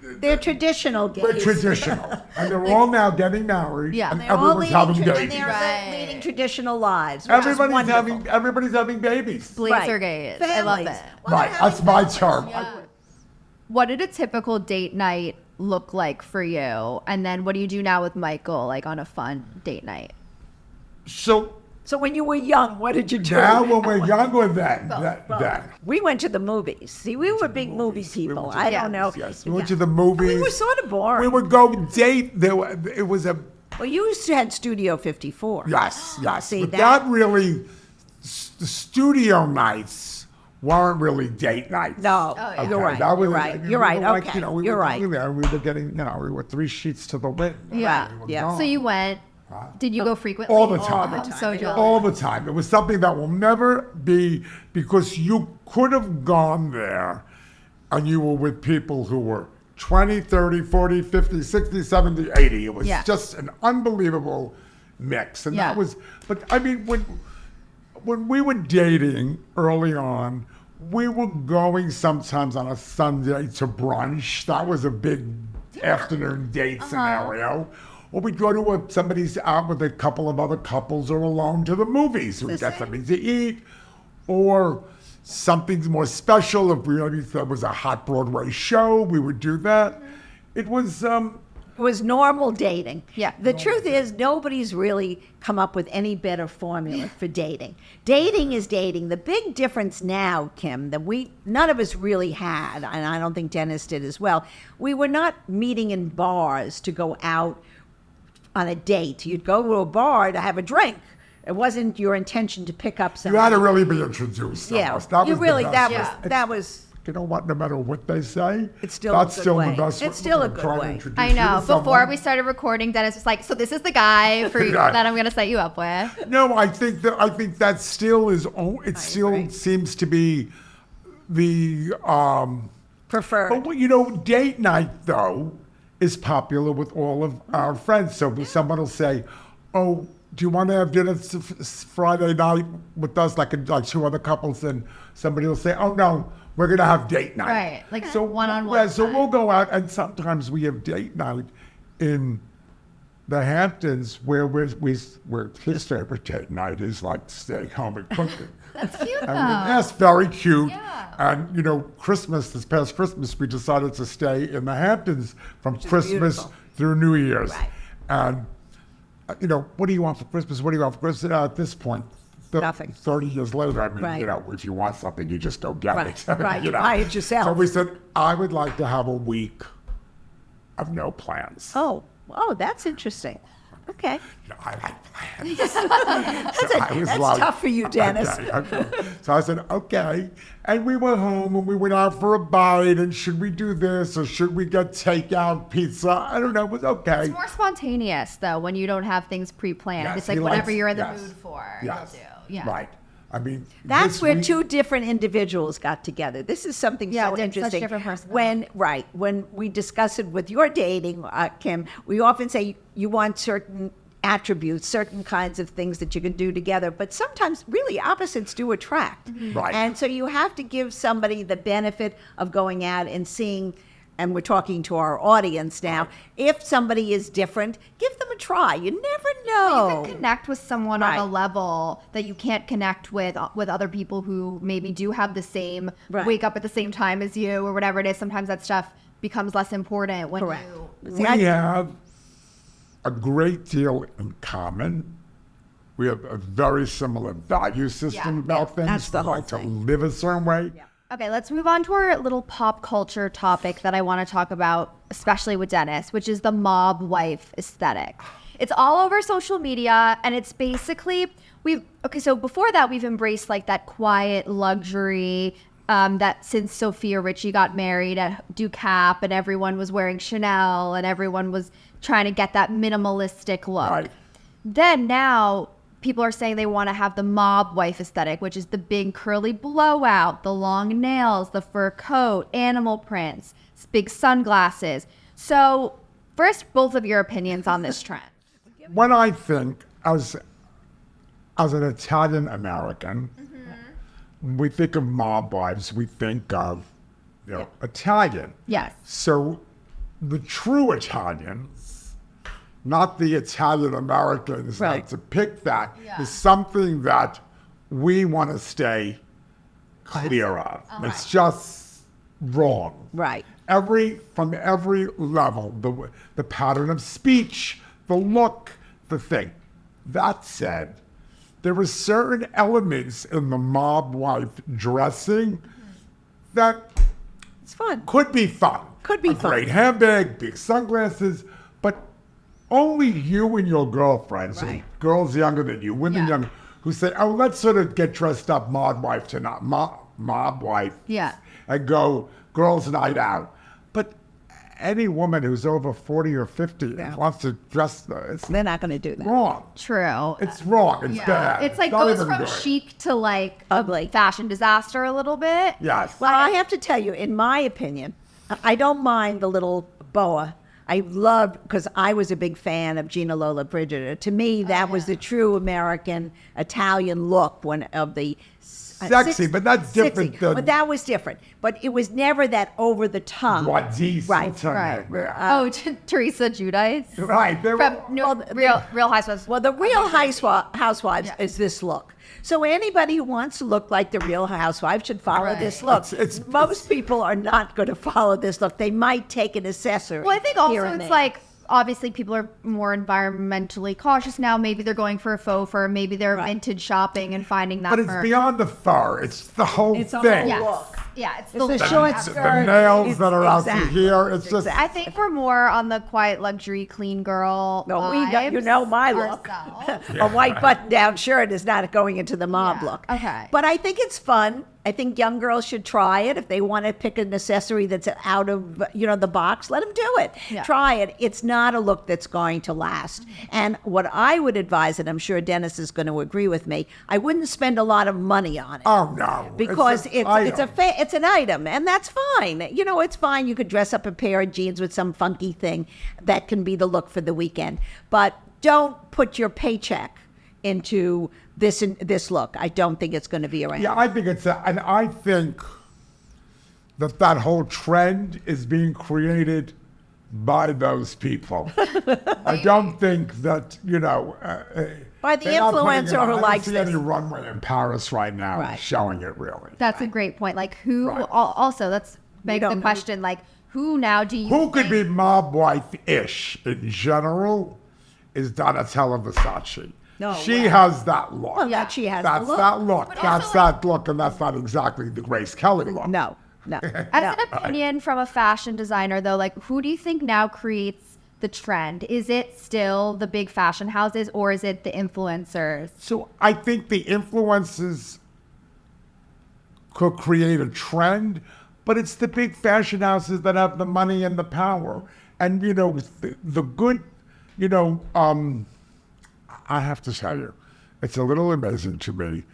S2: They're traditional gays.
S3: the traditional, and they're all now getting married.
S1: Yeah.
S3: and
S2: They're all
S3: everyone's having
S2: leading,
S3: babies.
S2: and they're
S1: Right.
S2: leading traditional lives. Which is
S3: Everybody's having babies.
S1: Blazer gays. I love
S2: Families.
S1: it.
S2: Well,
S3: Right,
S2: they're
S3: that's
S2: having
S3: my
S2: families.
S3: term.
S1: What did a typical date night look like for you? And then what do you do now with Michael, like on a fun date night?
S3: So
S2: So when you were young, what did you do?
S3: now, when we're younger, then
S2: We went to the movies. See, we were big movie people. I don't know.
S3: yes, we went to the movies.
S2: We were sort of boring.
S3: We would go date. It was a
S2: Well, you used to had Studio 54.
S3: yes.
S2: See,
S3: but
S2: that-
S3: that really, the studio nights weren't really date nights.
S2: No,
S1: yeah.
S2: you're right.
S3: that was-
S2: You're right.
S3: we
S2: You're
S3: were
S2: right.
S3: like,
S2: Okay.
S3: we
S2: You're
S3: were
S2: right.
S3: going there, we were getting, we were 3 sheets to the wind.
S1: Yeah.
S3: We were
S2: Yeah.
S3: gone.
S1: So you went. Did you go frequently?
S3: All the time.
S1: I'm so jealous.
S3: All the time. It was something that will never be, because you could have gone there and you were with people who were 20, 30, 40, 50, 60, 70, 80. It was
S1: Yeah.
S3: just an unbelievable mix. And
S1: Yeah.
S3: that was, but I mean, when we were dating early on, we were going sometimes on a Sunday to brunch. That was a big afternoon date scenario. Or we'd go to somebody's out with a couple of other couples, or alone to the movies. We'd get something to eat, or something more special. If there was a hot Broadway show, we would do that. It was
S2: It was normal dating.
S1: Yeah.
S2: The truth is, nobody's really come up with any better formula for dating. Dating is dating. The big difference now, Kim, that none of us really had, and I don't think Dennis did as well, we were not meeting in bars to go out on a date. You'd go to a bar to have a drink. It wasn't your intention to pick up
S3: You
S2: someone.
S3: had to really be introduced.
S2: Yeah,
S3: Almost. That
S2: you
S3: was the
S2: really,
S3: best.
S2: that was.
S3: You know what? No matter what they say,
S2: It's still
S3: that's
S2: a good
S3: still
S2: way.
S3: the best.
S2: It's
S3: way.
S2: still a
S3: I'm
S2: good
S3: trying to
S2: way.
S3: introduce
S1: I
S3: you
S1: know.
S3: to
S1: Before
S3: someone.
S1: we started recording, Dennis was like, "So this is the guy for
S3: Right.
S1: that I'm going to set you up with."
S3: No, I think that still is. It still
S2: agree.
S3: seems to be the.
S2: Preferred.
S3: But date night though is popular with all of our friends. So someone will say, "Oh, do you want to have dinner Friday night with us?" Like two other couples, and somebody will say, "Oh no, we're gonna have date night."
S1: Right, like one-on-one
S3: Yeah, so
S1: time.
S3: we'll go out, and sometimes we have date night in the Hamptons, where his favorite date night is like staying home and cooking.
S1: That's cute though.
S3: That's very cute.
S1: Yeah.
S3: And this past Christmas, we decided to stay in the Hamptons from Christmas
S2: beautiful.
S3: through New Year's.
S2: Right.
S3: And what do you want for Christmas? What do you want for Christmas? At this point,
S2: Nothing.
S3: 30 years later, I mean,
S2: Right.
S3: If you want something, you just go get
S2: Right,
S3: it.
S2: right, you buy it yourself.
S3: So we said, I would like to have a week of no plans.
S2: Oh, that's interesting. Okay.
S3: I like plans. That's
S2: tough for you, Dennis.
S3: Okay. So I said, okay. And we went home and we went out for a bite. And should we do this or should we get takeout pizza? I don't know. It was okay.
S1: It's more spontaneous though when you don't have things pre-planned.
S3: Yes,
S1: it's like
S3: he
S1: whatever
S3: likes-
S1: you're in the
S3: yes.
S1: mood for,
S3: Yes.
S1: you'll do. Yeah.
S3: Right. I mean,
S2: That's
S3: this
S2: where
S3: week-
S2: two different individuals got together. This is something
S1: Yeah,
S2: so
S1: with such
S2: interesting.
S1: different personalities.
S2: When we discuss it with your dating, Kim, we often say you want certain attributes, certain kinds of things that you can do together, but sometimes really opposites do attract.
S3: Right.
S2: And so you have to give somebody the benefit of going out and seeing, and we're talking to our audience now, if somebody is different, give them a try. You never know.
S1: You can connect with someone on a
S2: Right.
S1: level that you can't connect with other people who maybe do have the same
S2: Right.
S1: wake up at the same time as you or whatever it is. Sometimes that stuff becomes less important when
S2: Correct.
S1: you.
S3: We have a great deal in common. We have a very similar value system about things.
S2: That's the
S3: We
S2: whole
S3: like to
S2: thing.
S3: live a certain way.
S1: Okay, let's move on to our little pop culture topic that I want to talk about, especially with Dennis, which is the mob wife aesthetic. It's all over social media, and it's basically so before that we've embraced like that quiet luxury that since Sophia Richie got married at Ducap and everyone was wearing Chanel and everyone was trying to get that minimalistic look.
S3: Right.
S1: Then now people are saying they want to have the mob wife aesthetic, which is the big curly blowout, the long nails, the fur coat, animal prints, big sunglasses. So first, both of your opinions on this trend.
S3: When I think as an Italian American, when we think of mob wives, we think of Italian.
S1: Yes.
S3: So the true Italians, not the Italian Americans
S2: Right.
S3: that depict that,
S1: Yeah.
S3: is something that we want to stay clear of. It's just wrong.
S2: Right.
S3: From every level, the pattern of speech, the look, the thing. That said, there are certain elements in the mob wife dressing that
S2: It's fun.
S3: could be fun.
S2: Could be
S3: a
S2: fun.
S3: great handbag, big sunglasses, but only you and your girlfriends, or
S2: Right.
S3: girls younger than you, women
S1: Yeah.
S3: younger, who say, "Oh, let's sort of get dressed up mob wife tonight, mob wife,
S1: Yeah.
S3: and go girls' night out." But any woman who's over 40 or 50
S2: Yeah.
S3: wants to dress, it's
S2: They're not going to do that.
S3: wrong.
S1: True.
S3: It's wrong. It's bad.
S1: It's like
S3: not
S1: goes
S3: even
S1: from
S3: good.
S1: chic to like
S2: Ugly.
S1: fashion disaster a little bit.
S3: Yes.
S2: Well, I have to tell you, in my opinion, I don't mind the little boa. I love, because I was a big fan of Gina Lola Brigida. To me, that was the true American Italian look of the
S3: Sexy, but that's different than-
S2: But that was different. But it was never that over the tongue.
S3: Guadis,
S2: Right.
S3: something
S1: Right.
S3: like that.
S1: Oh, Teresa Giudice
S3: Right. They were-
S1: from Real Housewives.
S2: Well, the Real Housewives is this look. So anybody who wants to look like the Real Housewives should follow
S1: Right.
S2: this look.
S3: It's-
S2: Most people are not going to follow this look. They might take an accessory.
S1: Well, I think
S2: here
S1: also
S2: and
S1: it's
S2: there.
S1: like obviously people are more environmentally cautious now. Maybe they're going for a faux fur. Maybe they're vintage shopping and finding that
S3: But it's
S1: fur.
S3: beyond the fur. It's the whole
S2: It's a
S3: thing.
S2: whole
S1: Yes.
S2: look.
S1: Yeah, it's
S2: It's
S1: the
S2: a short
S3: The
S2: skirt.
S3: nails that are out to
S2: Exactly.
S3: here. It's just.
S1: I think we're more on the quiet luxury, clean girl.
S2: No, you
S1: vibes
S2: know my look.
S1: ourselves.
S2: A white button-down shirt is not going into the mob
S1: Yeah,
S2: look.
S1: okay.
S2: But I think it's fun. I think young girls should try it. If they want to pick an accessory that's out of, the box, let them do it.
S1: Yeah.
S2: Try it. It's not a look that's going to last. And what I would advise, and I'm sure Dennis is going to agree with me, I wouldn't spend a lot of money on it.
S3: Oh no!
S2: Because
S3: an
S2: it's
S3: item.
S2: it's an item, and that's fine. It's fine. You could dress up a pair of jeans with some funky thing that can be the look for the weekend. But don't put your paycheck into this look. I don't think it's going to be around.
S3: Yeah, I think and I think that whole trend is being created by those people. I don't think that
S2: By the
S3: they're not putting
S2: influencer
S3: it-
S2: who
S3: I
S2: likes
S3: don't see
S2: this.
S3: any runway in Paris right now
S2: Right.
S3: showing it really.
S1: That's a great point. Like who?
S3: Right.
S1: Also, let's make
S2: don't
S1: the
S2: know.
S1: question. Like who now do you?
S3: Who could
S1: think-
S3: be mob wife-ish in general is Donatella Versace.
S2: No
S3: she
S2: way.
S3: has that look.
S2: Well, that she has the
S3: That's
S2: look.
S3: that look.
S1: But
S3: That's
S1: also,
S3: that look, and that's not exactly the Grace Kelly look.
S2: No.
S1: As
S2: no.
S1: an opinion from a fashion designer, though, like who do you think now creates the trend? Is it still the big fashion houses, or is it the influencers?
S3: So I think the influences could create a trend, but it's the big fashion houses that have the money and the power. And the good, I have to tell you, it's a little amazing to me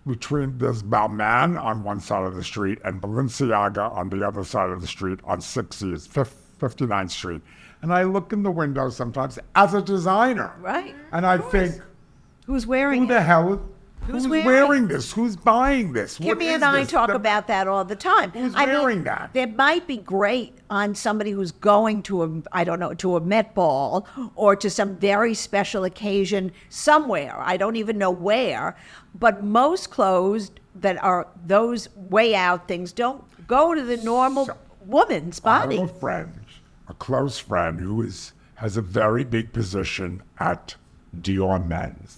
S3: between this Balmain on one side of the street and Balenciaga on the other side of the street on 59th Street. And I look in the window sometimes as a designer.
S2: Right.
S3: And I think,
S2: Who's wearing
S3: who the
S2: it?
S3: hell?
S2: Who's
S3: Who's
S2: wearing
S3: wearing this? Who's buying this? What
S2: Kimmy
S3: is
S2: and I
S3: this?
S2: talk about that all the time.
S3: Who's
S2: I mean,
S3: wearing that?
S2: That might be great on somebody who's going to to a Met Ball or to some very special occasion somewhere. I don't even know where. But most clothes that are those way out things don't go to the normal woman's
S3: I have
S2: body.
S3: a friend, a close friend, who has a very big position at Dior Men's.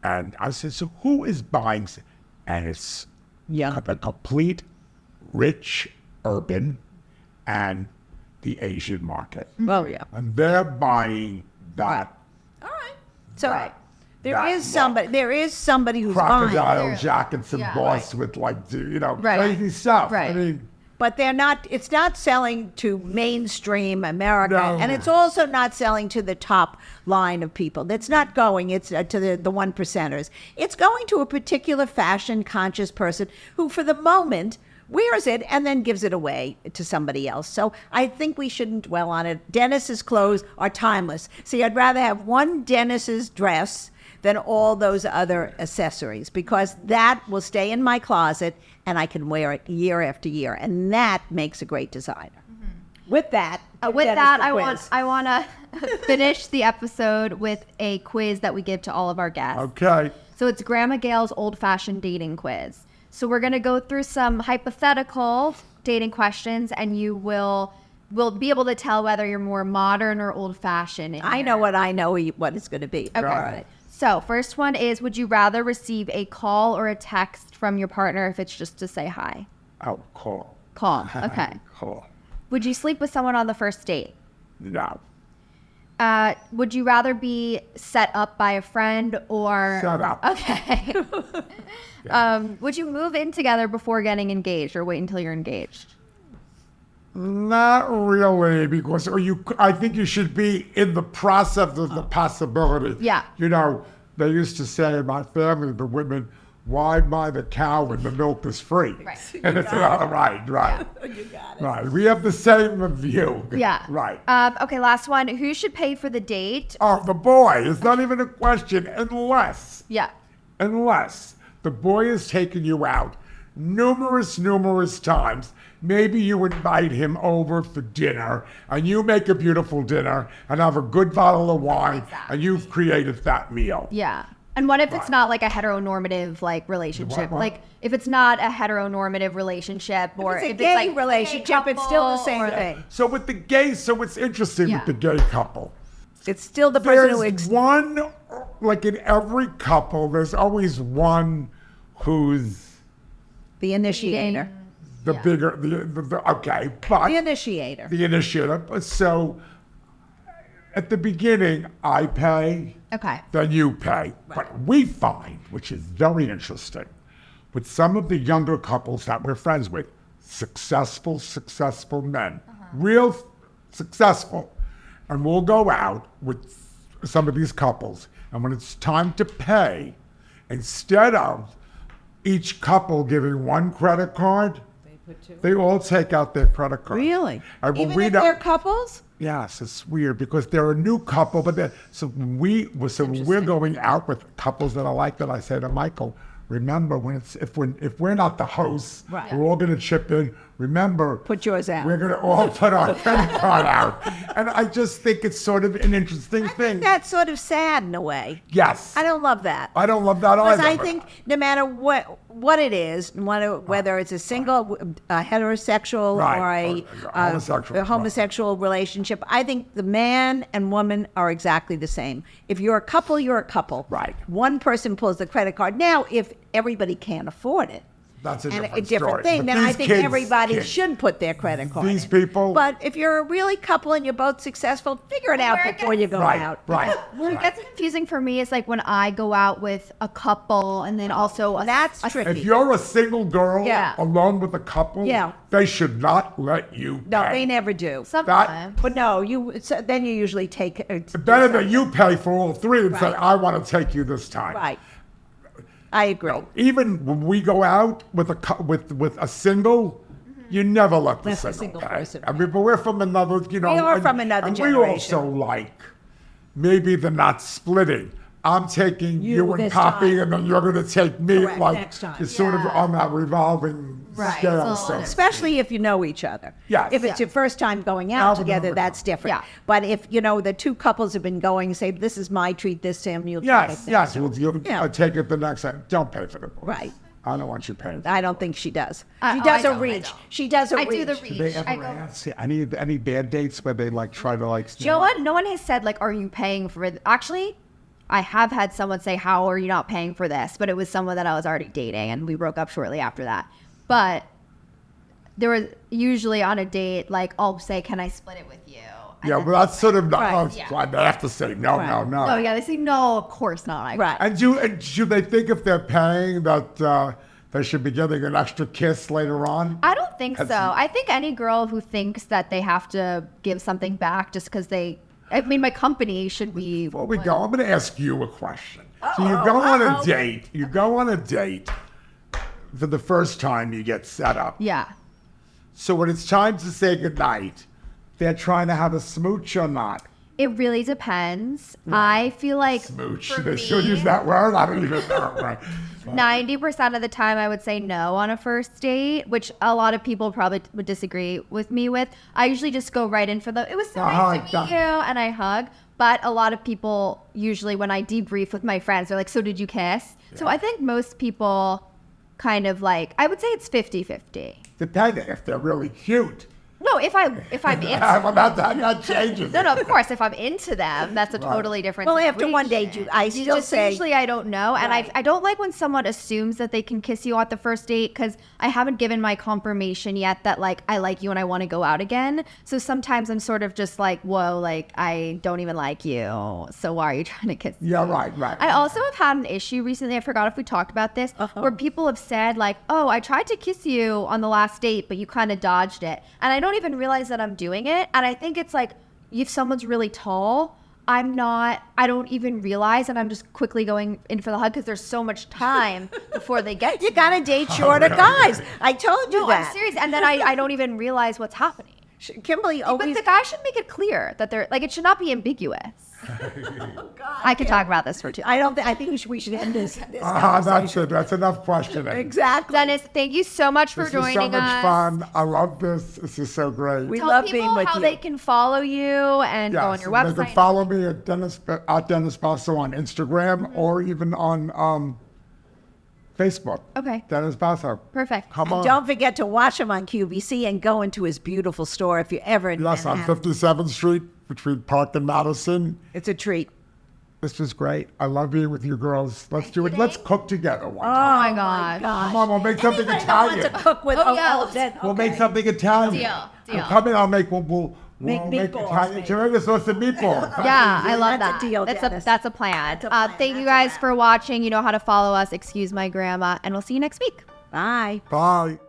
S3: And I said, so who is buying? And it's the complete rich urban and the Asian market.
S2: Oh, yeah.
S3: And they're buying that
S2: All right. So
S3: Right.
S2: there
S3: That
S2: is somebody who's buying.
S3: crocodile
S1: They're-
S3: jackets and
S1: yeah.
S3: boss with
S1: Right.
S3: crazy stuff.
S1: Right.
S3: I mean,
S2: But it's not selling to mainstream America.
S3: No.
S2: And it's also not selling to the top line of people. It's not going, it's to the one percenters. It's going to a particular fashion conscious person who for the moment wears it and then gives it away to somebody else. So I think we shouldn't dwell on it. Dennis's clothes are timeless. See, I'd rather have one Dennis's dress than all those other accessories because that will stay in my closet and I can wear it year after year. And that makes a great designer. With that,
S1: With
S2: Dennis,
S1: that,
S2: the quiz.
S1: I want to finish the episode with a quiz that we give to all of our guests.
S3: okay.
S1: So it's Grandma Gail's old-fashioned dating quiz. So we're going to go through some hypothetical dating questions, and you will be able to tell whether you're more modern or old-fashioned. in
S2: I
S1: here.
S2: know what it's going to be.
S1: Okay.
S2: All right.
S1: So first one is, would you rather receive a call or a text from your partner if it's just to say hi?
S3: Oh, cool.
S1: Call. Okay.
S3: Cool.
S1: Would you sleep with someone on the first date?
S3: No.
S1: Would you rather be set up by a friend or...
S3: Shut up.
S1: Okay. Would you move in together before getting engaged or wait until you're engaged?
S3: Not really, because I think you should be in the process of the possibility.
S1: Yeah.
S3: They used to say in my family, the women, why buy the cow when the milk is free?
S1: Right.
S3: And it's right.
S2: You got it.
S3: Right. We have the same view.
S1: Yeah.
S3: Right.
S1: Okay, last one. Who should pay for the date?
S3: Oh, the boy. It's not even a question unless
S1: Yeah.
S3: the boy has taken you out numerous times. Maybe you invite him over for dinner and you make a beautiful dinner and have a good bottle of wine and you've created that meal.
S1: Yeah. And what if it's not like a heteronormative like relationship?
S3: What?
S1: Like if it's not a heteronormative relationship, or
S2: If it's a
S1: if
S2: gay
S1: like
S2: relationship, it's still the
S1: couple,
S2: same
S1: or-
S2: thing.
S3: So with the gays, so it's interesting
S1: Yeah.
S3: with the gay couple.
S2: It's still the person who
S3: There's one, like in every couple, there's always one who's
S2: the initiator.
S3: the
S1: Yeah.
S3: bigger, okay, but
S2: The initiator.
S3: the initiative. So at the beginning, I pay,
S1: Okay.
S3: then you pay. But we find, which is very interesting, with some of the younger couples that we're friends with, successful men, real successful. And we'll go out with some of these couples, and when it's time to pay, instead of each couple giving one credit card, they all take out their credit card.
S2: Really?
S3: And when
S2: Even
S3: we
S2: if
S3: don't-
S2: they're couples?
S3: Yes, it's weird because they're a new couple, but when we're going out with couples that I like, that I say to Michael, remember if we're not the hosts,
S2: Right.
S3: we're all going to chip in. Remember,
S2: Put yours out.
S3: We're going to all put our credit card out, and I just think it's sort of an interesting thing.
S2: That's sort of sad in a way.
S3: Yes,
S2: I don't love that.
S3: I don't love that
S2: Because
S3: either.
S2: I think no matter what it is, whether it's a single heterosexual
S3: Right,
S2: or a
S3: homosexual,
S2: homosexual relationship, I think the man and woman are exactly the same. If you're a couple, you're a couple.
S3: Right.
S2: One person pulls the credit card. Now, if everybody can't afford it,
S3: That's a
S2: and
S3: different
S2: different
S3: story.
S2: thing,
S3: But
S2: then I
S3: these
S2: think
S3: kids
S2: everybody
S3: can't.
S2: should put their credit card
S3: These
S2: in.
S3: people-
S2: But if you're a really couple and you're both successful, figure it out
S1: Where it
S2: before you go
S3: Right,
S2: out.
S3: right.
S1: What gets confusing for me is like when I go out with a couple and then also
S2: That's tricky.
S3: If you're a single girl
S2: Yeah.
S3: alone with a couple,
S2: Yeah.
S3: they should not let you
S2: No,
S3: pay.
S2: they never do.
S1: sometimes.
S2: But no, then you usually take
S3: It's better that you pay for all three and say,
S2: Right.
S3: I want to take you this time.
S2: right. I agree.
S3: Even when we go out with with a single, you never let the
S2: Let the
S3: single
S2: single
S3: pay.
S2: person
S3: I mean, but we're from another,
S2: We are from another
S3: and
S2: generation.
S3: we also like maybe the not splitting. I'm taking you and
S2: this
S3: Poppy,
S2: time.
S3: and then you're going to take me.
S2: Correct,
S3: like
S2: next time.
S3: it's sort of
S1: Yeah.
S3: on that revolving
S1: Right,
S3: scale.
S1: it's a
S3: So.
S1: little
S2: Especially if you know each other.
S3: Yes.
S2: If it's your first time going
S3: Now
S2: out
S3: we
S2: together,
S3: know
S2: that's
S3: it.
S2: different.
S1: Yeah.
S2: But if, the two couples have been going, say, this is my treat this time, you'll
S3: Yes,
S2: take it.
S3: yes. You'll
S2: Yeah.
S3: take it the next time. Don't pay for the books.
S2: Right.
S3: I don't want you paying.
S2: I don't think she does.
S1: Oh,
S2: She
S1: I
S2: does a
S1: don't, I
S2: reach.
S1: don't.
S2: She does a
S1: I
S2: reach.
S1: do the
S3: Do they
S1: reach.
S3: ever
S1: I go,
S3: ask any bad dates where they like try to like?
S1: Do you know what? No one has said like, "Are you paying for it?" Actually, I have had someone say, "How are you not paying for this?" But it was someone that I was already dating, and we broke up shortly after that. But there was usually on a date, like I'll say, "Can I split it with you?" And
S3: Yeah,
S1: then-
S3: well, that's sort of not.
S2: Right,
S3: Oh,
S1: yeah.
S3: They have to say no,
S2: Right.
S3: no, no.
S1: Oh yeah, they say no. Of course not. I
S2: Right.
S3: And do they think if they're paying that they should be getting an extra kiss later on?
S1: I don't think
S3: That's-
S1: so. I think any girl who thinks that they have to give something back just because I mean, my company should be.
S3: Before we go, I'm going to ask you a question. So you go on a date. You go on a date for the first time. You get set up.
S1: Yeah.
S3: So when it's time to say goodnight, they're trying to have a smooch or not.
S1: It really depends. I feel like
S3: Smooch.
S1: for
S3: They still
S1: me,
S3: use that word. I don't even know. Right.
S1: 90% of the time I would say no on a first date, which a lot of people probably would disagree with me with. I usually just go right in for it was so nice to meet you, and I hug. But a lot of people usually when I debrief with my friends, they're like, so did you kiss? So I think most people kind of like, I would say it's 50-50.
S3: Depending if they're really cute.
S1: No, if I'm into
S3: Well, that changes.
S1: no, of course, if I'm into them, that's a totally different
S2: Well, after one
S1: situation.
S2: date, I still
S1: just
S2: say-
S1: usually I don't know, and
S2: Right.
S1: I don't like when someone assumes that they can kiss you at the first date because I haven't given my confirmation yet that like I like you and I want to go out again. So sometimes I'm sort of just like, whoa, like I don't even like you, so why are you trying to kiss me?
S3: Yeah, right.
S1: I also have had an issue recently. I forgot if we talked about this, where people have said like, "Oh, I tried to kiss you on the last date, but you kind of dodged it," and I don't even realize that I'm doing it. And I think it's like, if someone's really tall, I don't even realize, and I'm just quickly going in for the hug because there's so much time before they get.
S2: You got to date shorter guys. I told you
S1: No,
S2: that.
S1: I'm serious, and then I don't even realize what's happening.
S2: Kimberly
S1: But
S2: always.
S1: the guy should make it clear that they're like, it should not be ambiguous. I could talk about this for 2 hours.
S2: I don't think. I think we should end this.
S3: That's
S2: conversation.
S3: it. That's enough questioning.
S2: Exactly.
S1: Dennis, thank you so much for
S3: This is
S1: joining
S3: so much
S1: us.
S3: fun. I love this. This is so great.
S2: We
S1: Tell
S2: love
S1: people
S2: being with
S1: how
S2: you.
S1: they can follow you and go on your
S3: They
S1: website.
S3: can follow me at Dennis Basso on Instagram or even on Facebook.
S1: Okay,
S3: Dennis Basso.
S1: perfect.
S3: Come on.
S2: Don't forget to watch him on QVC and go into his beautiful store if you're ever in
S3: Yes, on
S2: Manhattan.
S3: 57th Street between Park and Madison.
S2: It's a treat.
S3: This was great. I love being with you girls. Let's do it. Let's cook together one time.
S1: Oh my gosh.
S3: Come on, we'll make something
S2: Anybody that
S3: Italian.
S2: wants to cook with
S1: Oh, yeah.
S2: then,
S3: We'll make
S2: okay.
S3: something Italian.
S1: Deal.
S3: Come in, I'll make, we'll
S2: Make
S3: make
S2: meatballs,
S3: Italian
S2: maybe.
S3: tomato sauce and meatballs.
S1: Yeah, I love
S2: That's
S1: that.
S2: a deal,
S1: that's
S2: Dennis.
S1: that's a plan.
S2: That's a plan.
S1: Thank you
S2: That's a
S1: guys
S2: wrap.
S1: for watching. You know how to follow us. Excuse my grandma, and we'll see you next week.
S2: Bye.
S3: Bye.